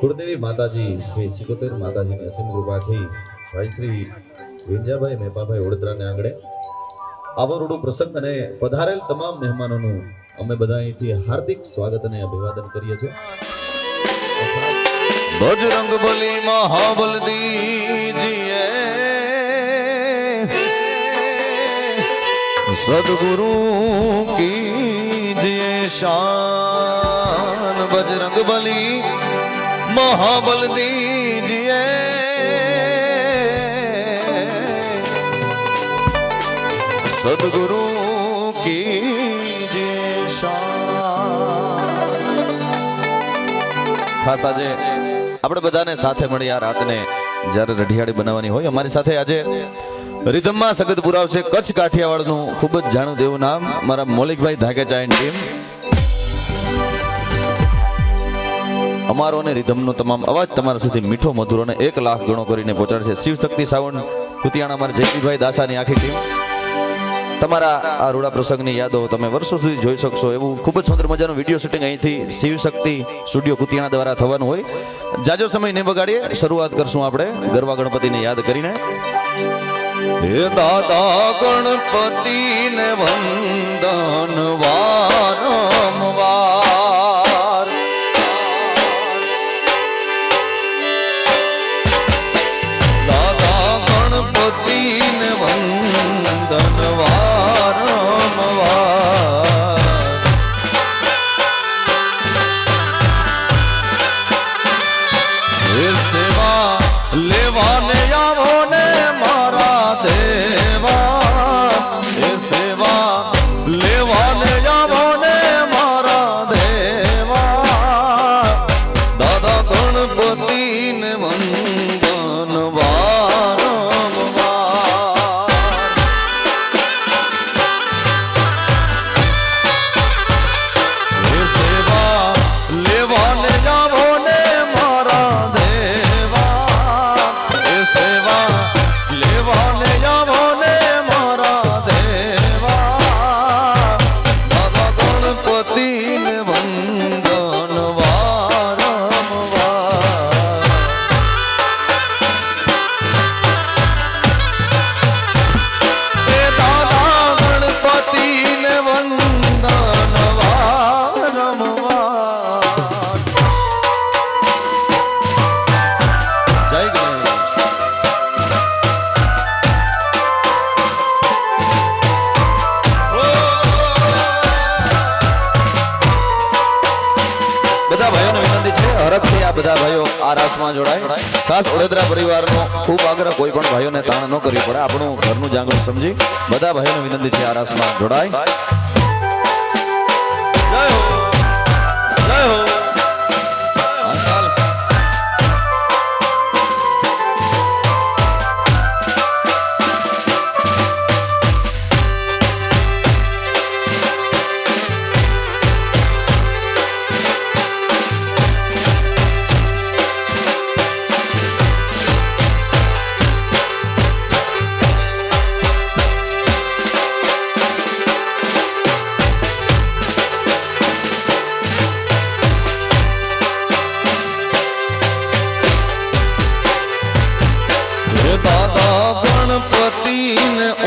કુળદેવી માતાજી શ્રી સિકોતેર માતાજીની અસીમ કૃપાથી ભાઈ શ્રી વિંજાભાઈ મેપાભાઈ વડોદરાને આંગણે આવરોડો પ્રસંગ અને પધારેલ તમામ મહેમાનોનું અમે બધા અહીંથી હાર્દિક સ્વાગત અને અભિવાદન કરીએ છીએ. બજરંગ બલી મહાબલ દીજીએ સદગુરુ कीजिए शान बजरंग बली महाबल दीजिए सदगुरु कीजिए शान. ખાસ આજે આપણે બધાને સાથે મળી આ રાતને જ્યારે રઢિયાળી બનાવવાની હોય અમારી સાથે આજે રિધમમાં સગત પુરાવશે કચ્છ કાઠિયાવાડનું ખૂબ જ જાણું દેવું નામ મારા મૌલિકભાઈ ધાકેચા એન્ડ ટીમ. અમારો અને રિધમનો તમામ અવાજ તમારા સુધી મીઠો મધુર અને 1 લાખ ગણો કરીને પહોંચાડશે શિવ શક્તિ સાઉન્ડ કુતિયાણા અમારા જયદીપભાઈ દાસાની આખી ટીમ. તમારા આ રૂડા પ્રસંગની યાદો તમે વર્ષો સુધી જોઈ શકશો એવું ખૂબ જ સુંદર મજાનું વિડીયો શૂટિંગ અહીંથી શિવ શક્તિ સ્ટુડિયો કુતિયાણા દ્વારા થવાનું હોય. જાજો સમય નહીં બગાડીએ, શરૂઆત કરશું આપણે ગરવા ગણપતિને યાદ કરીને. હે દાદા ગણપતિ ને વંદન વારંવાર દાદા ગણપતિ ને વંદન વારંવાર હે સેવા લેવાને આવો ને દેવા એ સેવા લેવાને જાવો ને મારા દેવા દાદા ગણપતિ ને વંદન વારંવાર એ સેવા લેવાને જાવો ને મારા દેવા એ સેવા લેવાને બધા ભાઈઓ આ રાસમાં જોડાય. ખાસ વડોદરા પરિવારનો ખૂબ આગ્રહ, કોઈ પણ ભાઈઓને તાણ ન કરવી પડે, આપણું ઘરનું જાંગણું સમજી બધા ભાઈઓને વિનંતી છે આ રાસમાં જોડાય. જય હો જય હો.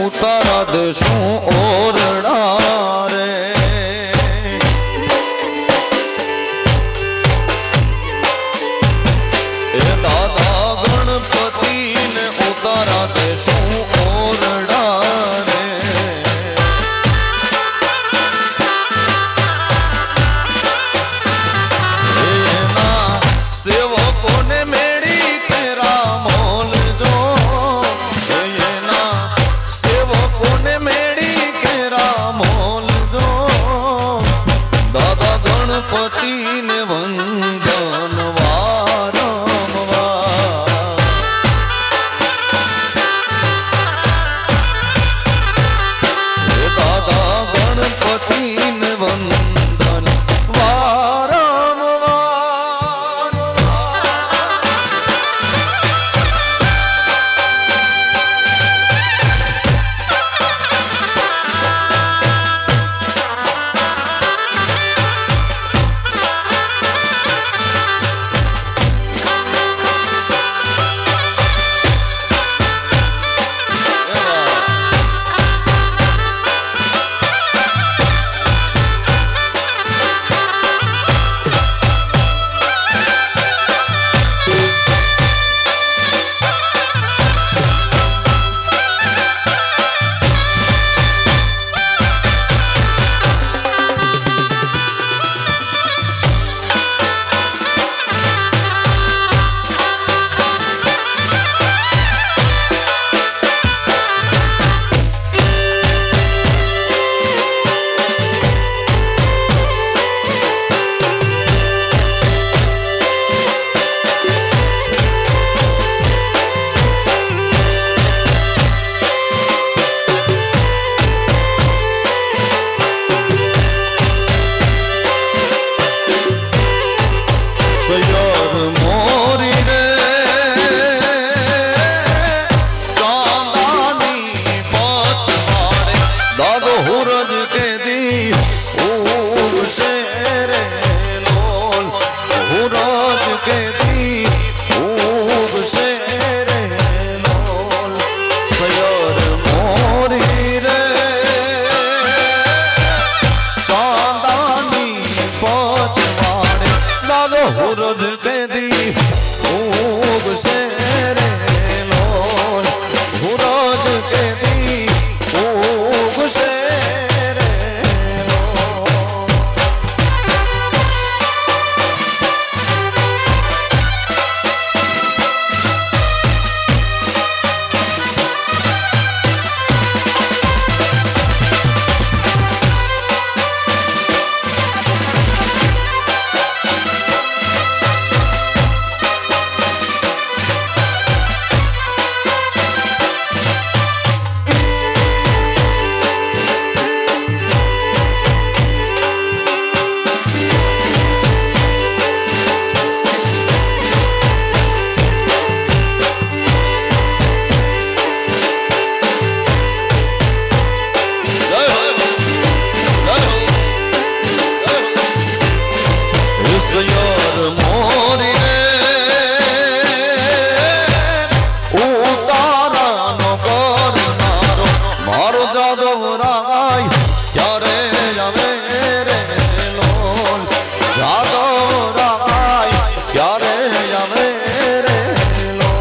ઉતારા દેશું ઓરડા રે એ દાદા ગણપતિ ને ઉતારા દેશું ઓરડા રે એના સેવકોને મેળી કેરા મોલ જો ગણપતિ ને વંદન વારંવાર હુરજ કેદી ઉગશે રે લોલ હુરજ કેદી ઉગશે રે લોલ સયોર મોરી રે ઉતારાનો કરનારો મારો જાદવ રાય ક્યારે આવે રે લોલ જાદવ રાય ક્યારે આવે રે લોલ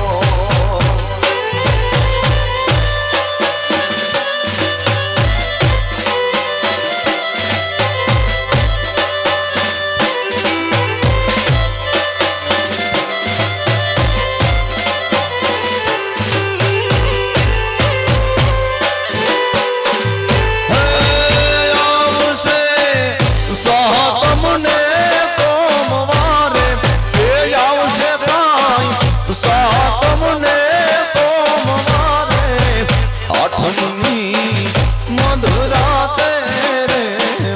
તમને સોમવારે એ આવશે ભાઈ સાતમને સોમવારે આઠમની મધરાતે રે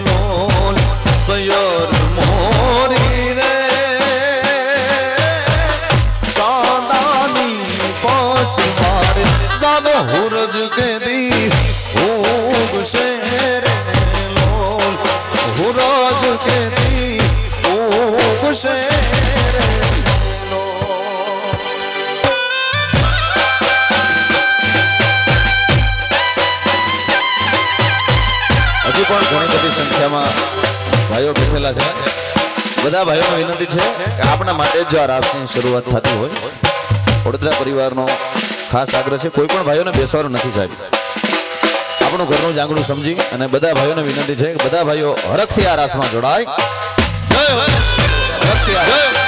લોલ સયર મોરી રે ચાંદાની પછવારે દાદો હુરજ કેદી ઉગશે રે લોલ હુરજ કેદી ઉગશે રે લોલ હજી પણ ઘણી બધી સંખ્યામાં ભાઈઓ બેઠેલા છે બધા ભાઈઓને વિનંતી છે કે આપણા માટે જો આ રાસની શરૂઆત થતી હોય વડોદરા પરિવારનો ખાસ આગ્રહ છે કોઈ પણ ભાઈઓને બેસવાનું નથી સાહેબ આપણું ઘરનું જાંગડું સમજી અને બધા ભાઈઓને વિનંતી છે કે બધા ભાઈઓ હરખથી આ રાસમાં જોડાય હરખથી આ હે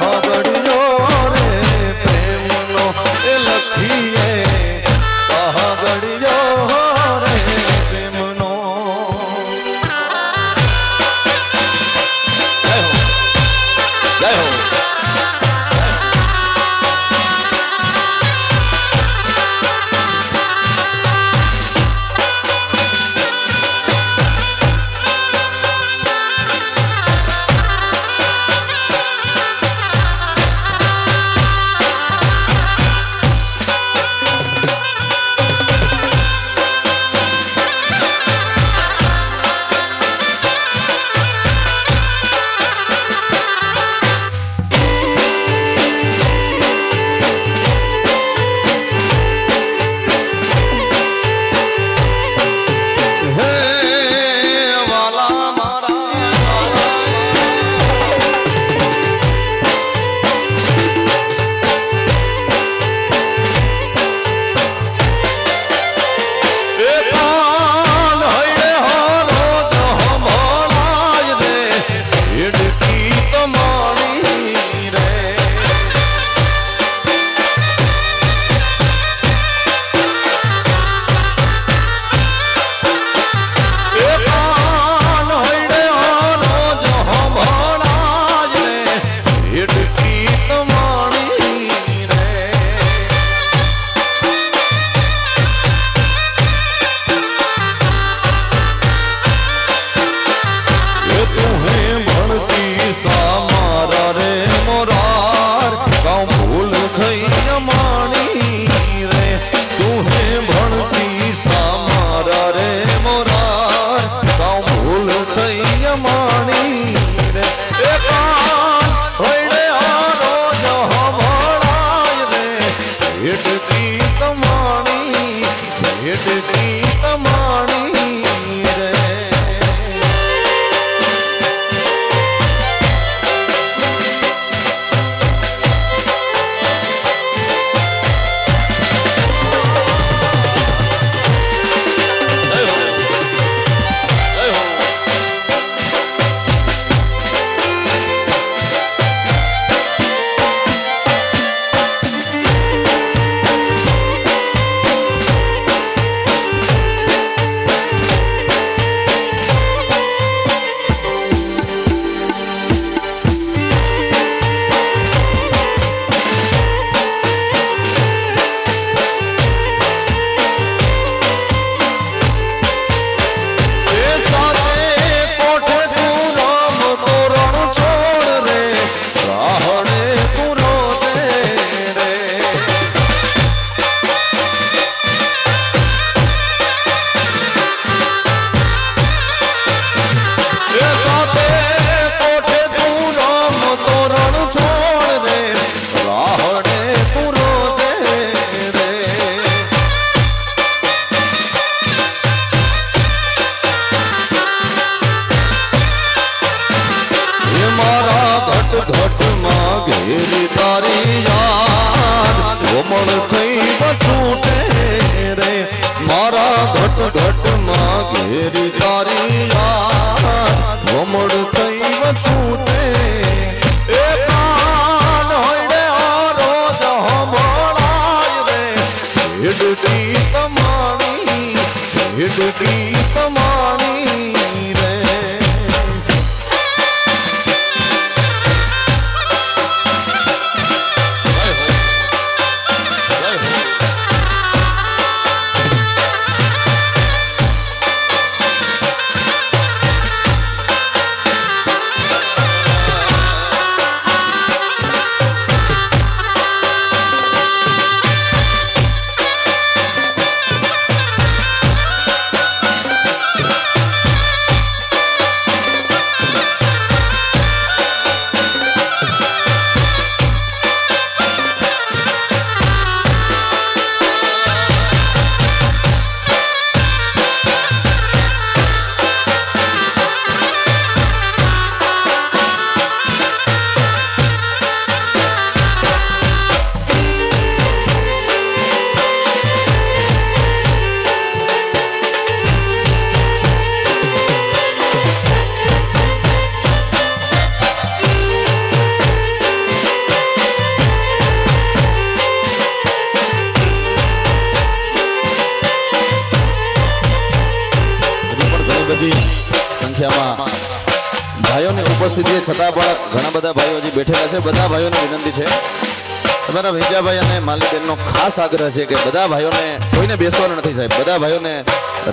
પહાગડિયો રે પ્રેમનો એ લખીએ પહાગડિયો રે પ્રેમનો. જય હો જય હો. ઉપસ્થિતિ છે છતાં પણ ઘણા બધા ભાઈઓ હજી બેઠેલા છે. બધા ભાઈઓને વિનંતી છે, તમારા વિંજાભાઈ અને માલતીબેનનો ખાસ આગ્રહ છે કે બધા ભાઈઓને કોઈને બેસવાનું નથી સાહેબ, બધા ભાઈઓને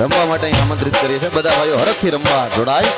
રમવા માટે અહીં આમંત્રિત કરીએ છીએ. બધા ભાઈઓ હરખથી રમવા જોડાય.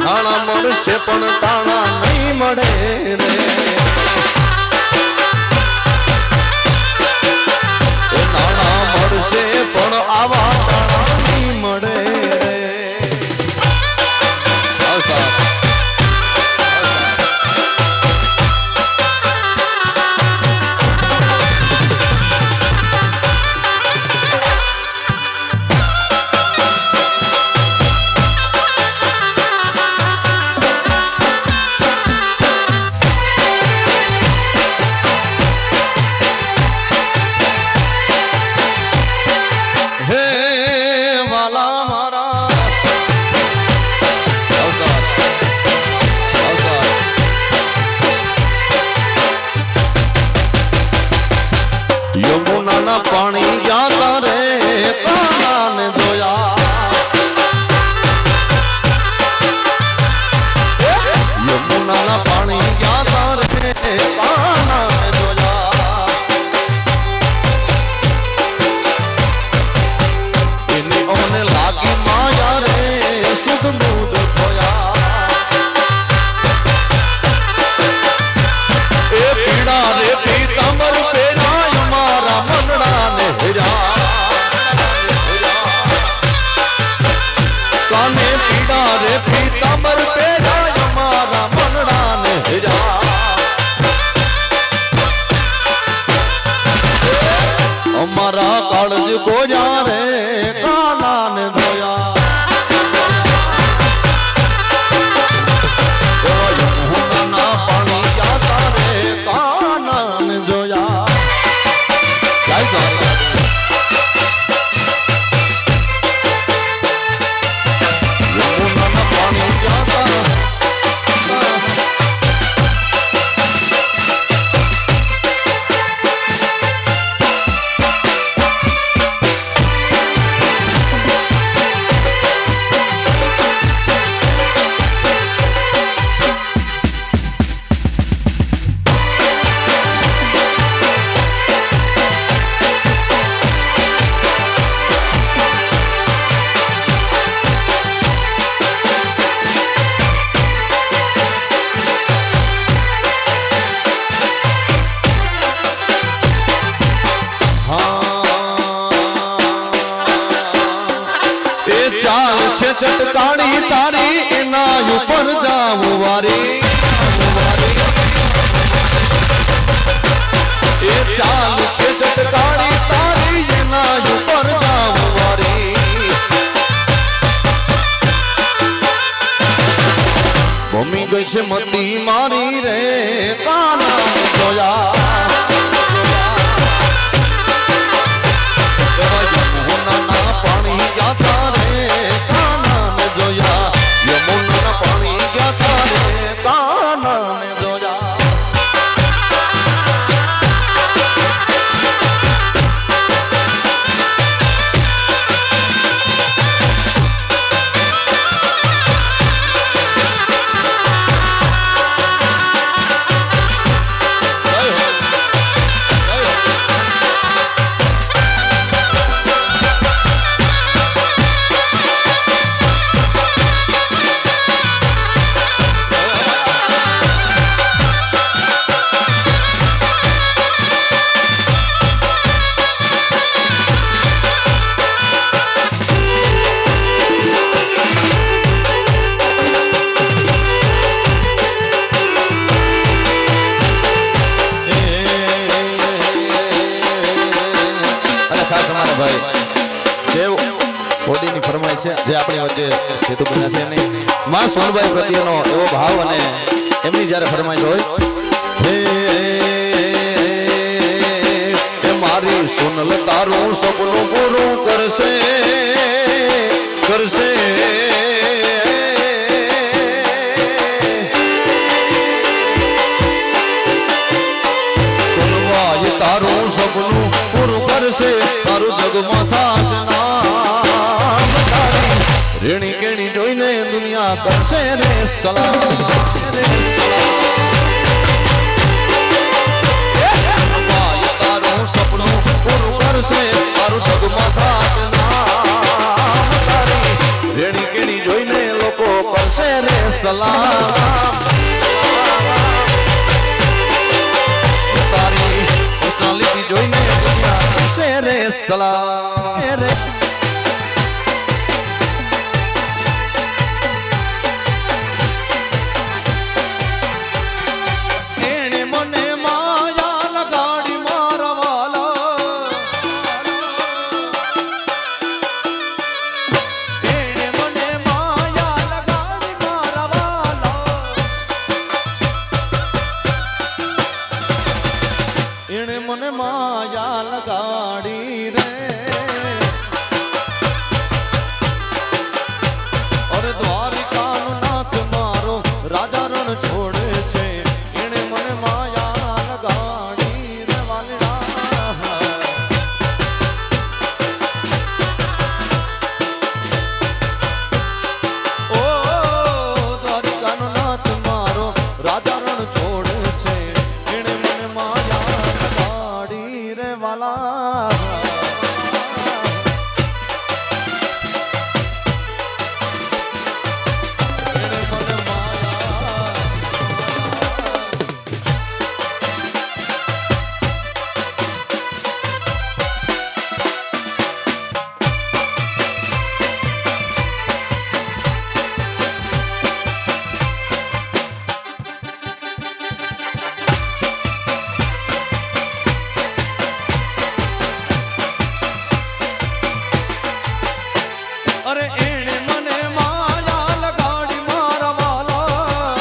નાણા મળશે પણ તાણા નહીં મળે રે એ નાણા મળશે પણ આવા તાણા નહીં મળે રે યમુનાના પાણી ગયા રે કાનાને જોયા યમુનાના પાણી ગયા રે કાનાને જોયા એને ઓને લાગી માયા રે સુખ દૂધ ખોયા એ પીડા રે પીતાંબર કાને પીડા રે પીતાંબર પેરાય મારા મનડા ને હીરા અમારા કાળજ ગોજા રે કાના ને ધોયા યમુનાના પાણી જાતા રે કાના ને જોયા ચટકાણી તારી એના ઉપર જાવું વારી એ ચાલ છે ચટકાણી તારી એના ઉપર જાવું વારી મમ્મી ગઈ છે મતી મારી રે કાના જોયા યમુનાના પાણી જાતા રે યમુનાના પાણી ગયા રે કાના ને જોયા છે જે આપણી વચ્ચે સેતુ બન્યા છે એની માં સોનબાઈ પ્રત્યેનો એવો ભાવ અને એમની જ્યારે ફરમાઈશ હોય હે મારી સોનલ તારું સપનું પૂરું કરશે કરશે સોનબાઈ તારું સપનું પૂરું કરશે તારું જગમાં થાશે રેણી કેણી જોઈને દુનિયા કરશે રે સલામ રે સલામ તારું સપનું પૂરું કરશે તારું જગમાં થાશે નામ તારી રેણી કેણી જોઈને લોકો કરશે રે સલામ તારી પર્સનાલિટી જોઈને દુનિયા કરશે રે સલામ રે એણે મને માયા લગાડી મારા વાલા એણે મને માયા લગાડી મારા વાલા એણે મને માયા લગાડી રે અરે દ્વારિકાનો નાથ મારો રાજા રણ છોડે છે એણે મને માયા લગાડી રે વાલડા ઓ દ્વારિકાનો નાથ મારો રાજા રણ છોડે છે એણે મને માયા લગાડી રે વાલા એણે મને માયા અરે એણે મને માયા લગાડી મારા વાલા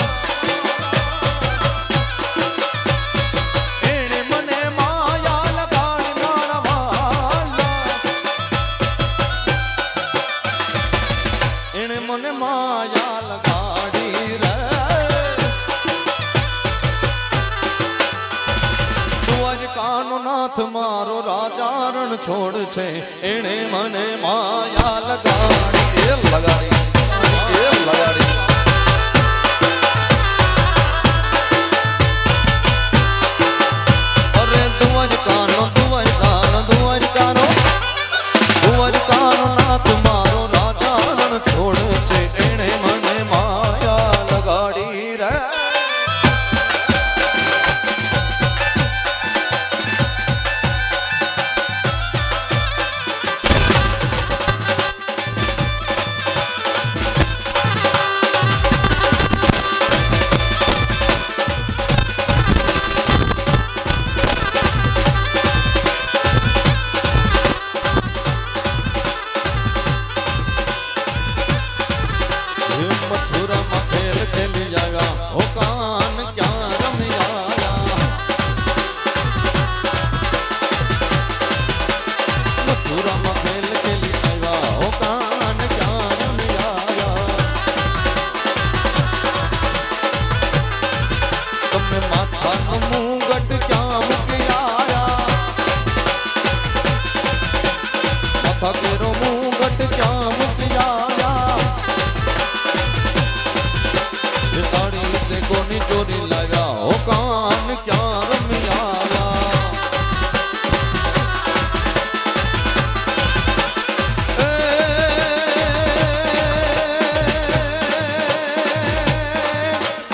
એણે મને માયા લગાડી મારા વાલા એણે મને માયા લગાડી રે દ્વારકાનો નાથ મારો રાજા રણ છોડ છે એણે મને માયા લગાડી એ લગાડી એ લગાડી અરે દ્વારકાનો દ્વારકાનો દ્વારકાનો દ્વારકાનો નાથ મારો રાજા રણ છોડ છે એણે મને માયા લગાડી રે मथुरा में खेल खेली जागा ओ कान क्या रमी आया मथुरा में खेल खेली जागा ओ कान क्या रमी आया તમે માથાનો મુગટ ક્યાં મૂકી આયા માથા કેરો મુગટ ક્યાં મૂકી આયા તાળી તે કોની ચોરી લાવ્યા ઓ કાન ક્યાં રમી આવ્યા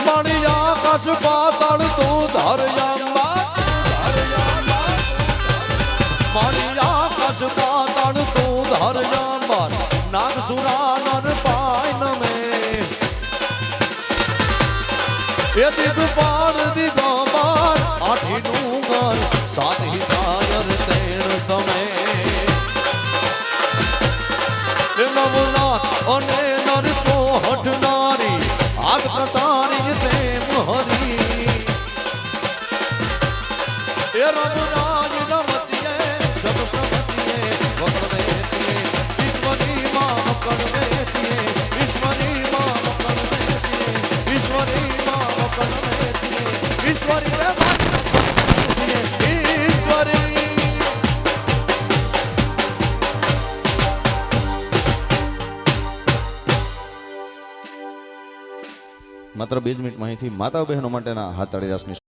મારી આકાશ પાતાળ તું ધરયા મારી આકાશ પાતાળ તું ધરયા નાગ સુરા નર પાય નમે એ દિગ પાર દીધો બાર આઠી ડુંગર સાત સાયર તેણ સમય એ નવનાથ અને નર ચોહટનારી આગ પ્રસારી તેમ હરી એ રઘુરાજ ન મચીએ જગ પ્રભચીએ વક્ર વેચીએ ઈશ્વરી માં કર વેચીએ ઈશ્વરી માં કર વેચીએ ઈશ્વરી ઈશ્વરી ઈશ્વરી માત્ર 2 જ મિનિટ માહિતી માતા બહેનો માટેના હાથ તાળી રાસની